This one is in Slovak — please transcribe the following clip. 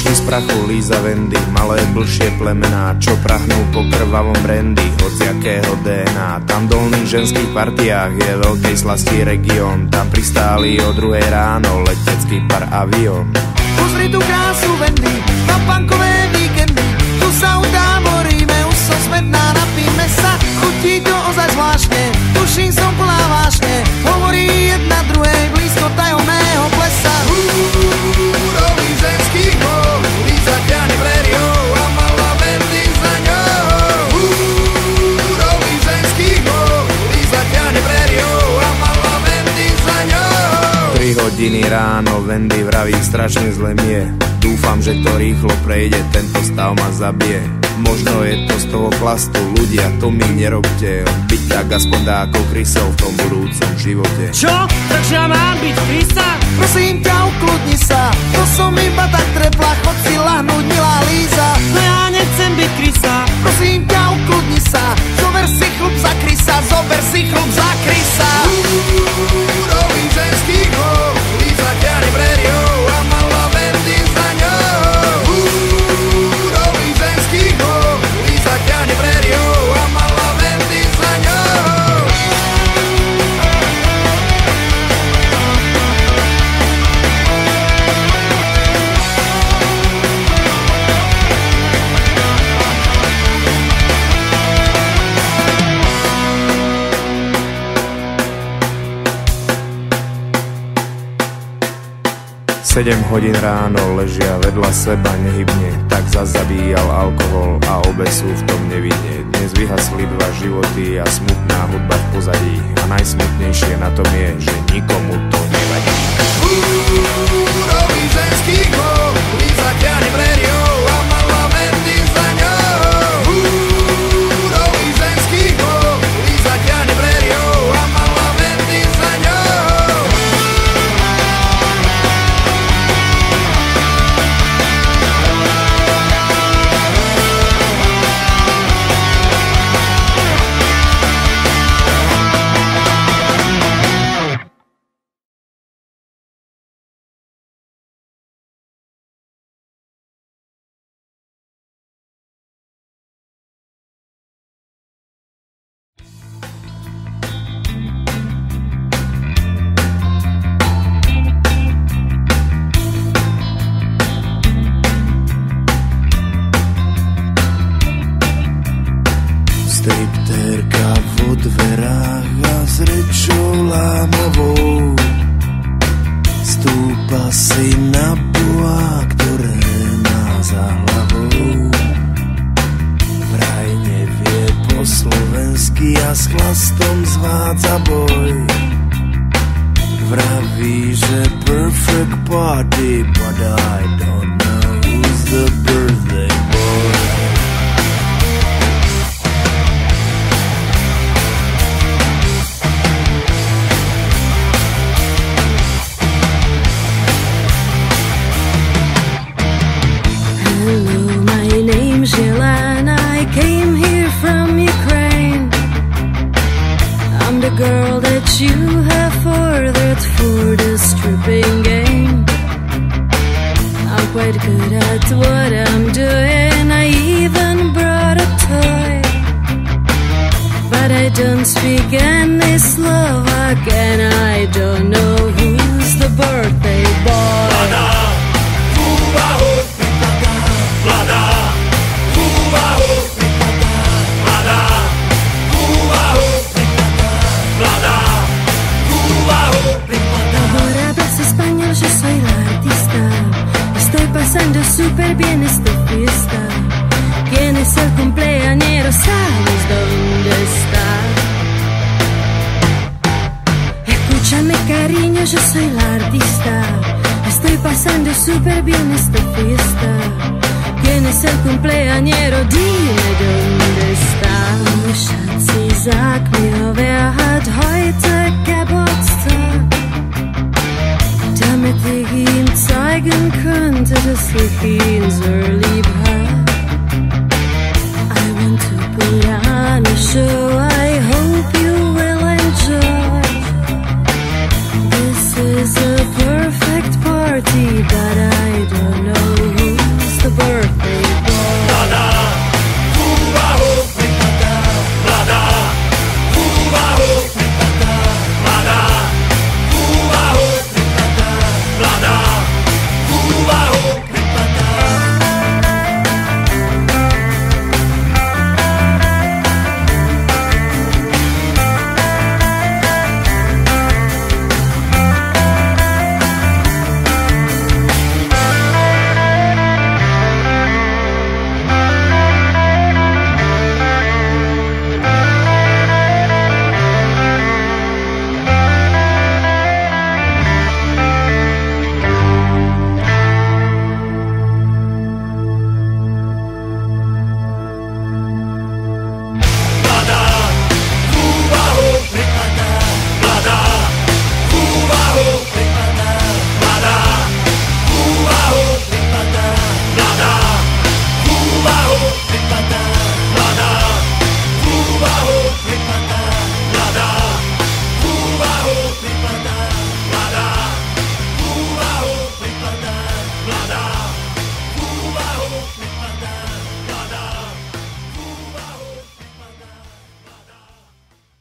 Vyšli z prachu Líza Vendy, malé blšie plemená, čo prahnú po krvavom brandy, hociakého DNA. Tam v dolných ženských partiách je veľkej slasti región, tam pristáli o 2 ráno letecký par avión. Pozri tú krásu Vendy, na punkové víkendy, tu sa utáboríme, už som smetná, napíme sa, chutí to ozaj zvláštne, tuším som plná vášne, hovorí jedna druhej blízko tajomného plesa. Úrový ženských hol, Líza ťahne prériou a malá Vendy za ňou. Úrový ženských hol, Líza ťahne prériou a malá Vendy za ňou. 3 hodiny ráno, Vendy vraví, strašne zle mi je. Dúfam, že to rýchlo prejde, tento stav ma zabije. Možno je to z toho plastu, ľudia, to mi nerobte. Byť tak aspoň dáko krysov v tom budúcom živote. Čo? Takže ja mám byť krysa? Prosím ťa, ukludni sa, to som iba tak trepla, chod si lahnúť, milá Líza. No ja nechcem byť krysa. Prosím ťa, ukludni sa, zober si chlup za krysa, zober si chlup za krysa. Úrový ženských hol, Líza ťahne prériou a malá Vendy za ňou. Úrový ženských hol, Líza ťahne prériou a malá Vendy za ňou. Sedem hodín ráno ležia vedľa seba nehybne, tak zazabíjal alkohol a obe sú v tom nevinne. Dnes vyhasli 2 životy a smutná hudba v pozadí a najsmutnejšie na tom je, že nikomu to nevadí. Úrový ženských hol, Líza ťahne prériou a malá Vendy za ňou. Úrový ženských hol, Líza ťahne prériou a malá Vendy za ňou. Striptérka vo dverách a s rečou lámavou stúpa si na boa, ktoré má za hlavou. Vraj nevie po slovensky a s chlastom zvádza boj. Vraví, že perfect party, but I don't know who's the birthday boy. Yelena, I came here from Ukraine. I'm the girl that you have ordered for the stripping game. I'm quite good at what I'm doing, I even brought a toy. But I don't speak any Slovak and I don't know who's the birthday boy. Mladá, v úvahu, mladá, v úvahu, mladá, v úvahu, mladá, v úvahu. Ahora hablas español, yo soy la artista. Estoy pasando súper bien esta fiesta. ¿Quién es el cumpleañero? ¿Sabes dónde está? Escúchame cariño, yo soy la artista. Estoy pasando súper bien esta fiesta. ¿Quién es el cumpleañero? Dime dónde está. Schatzi, sag mir, wer hat heute Geburtstag? Damit ich ihm zeigen könnte, dass ich ihn so lieb